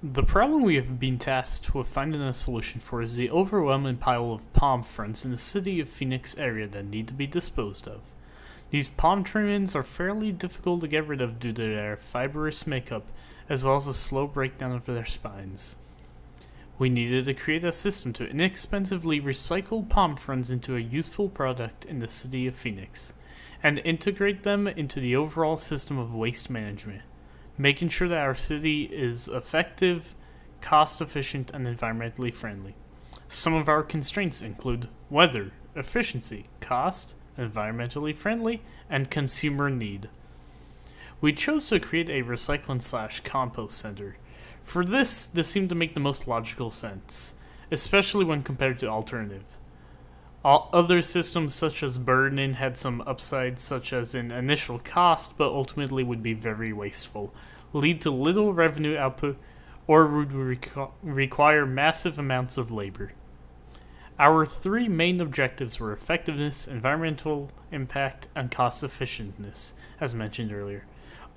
The problem we have been tasked with finding a solution for is the overwhelming pile of palm fronds in the city of Phoenix area that need to be disposed of. These palm trimmings are fairly difficult to get rid of due to their fibrous makeup, as well as the slow breakdown of their spines. We needed to create a system to inexpensively recycle palm fronds into a useful product in the city of Phoenix, and integrate them into the overall system of waste management, making sure that our city is effective, cost efficient, and environmentally friendly. Some of our constraints include weather, efficiency, cost, environmentally friendly, and consumer need. We chose to create a recycling/compost center. For this seemed to make the most logical sense, especially when compared to alternative. All other systems such as burning had some upsides such as in initial cost, but ultimately would be very wasteful, lead to little revenue output, or would require massive amounts of labor. Our three main objectives were effectiveness, environmental impact, and cost effectiveness, as mentioned earlier,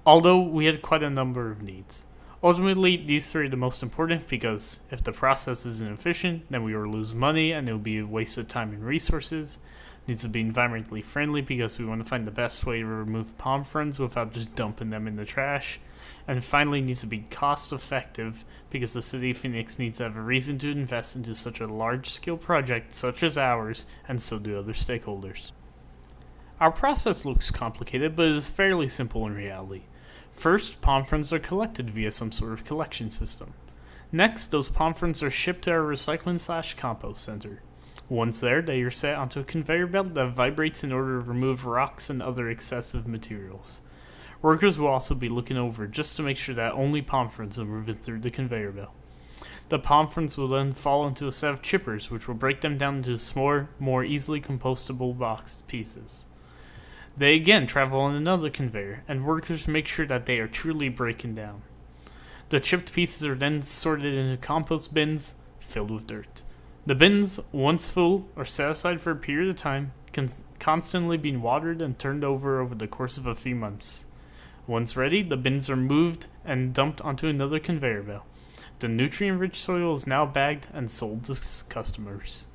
although we had quite a number of needs. Ultimately, these three are the most important because if the process isn't efficient, then we will lose money and it will be a waste of time and resources. It needs to be environmentally friendly because we want to find the best way to remove palm fronds without just dumping them in the trash. And finally, it needs to be cost effective because the city of Phoenix needs to have a reason to invest into such a large scale project such as ours, and so do other stakeholders. Our process looks complicated, but it is fairly simple in reality. First, palm fronds are collected via some sort of collection system. Next, those palm fronds are shipped to our recycling/compost center. Once there, they are set onto a conveyor belt that vibrates in order to remove rocks and other excessive materials. Workers will also be looking over just to make sure that only palm fronds are moving through the conveyor belt. The palm fronds will then fall into a set of chippers, which will break them down into smaller, more easily compostable box pieces. They again travel on another conveyor, and workers make sure that they are truly breaking down. The chipped pieces are then sorted into compost bins filled with dirt. The bins, once full, are set aside for a period of time, constantly being watered and turned over the course of a few months. Once ready, the bins are moved and dumped onto another conveyor belt. The nutrient-rich soil is now bagged and sold to customers.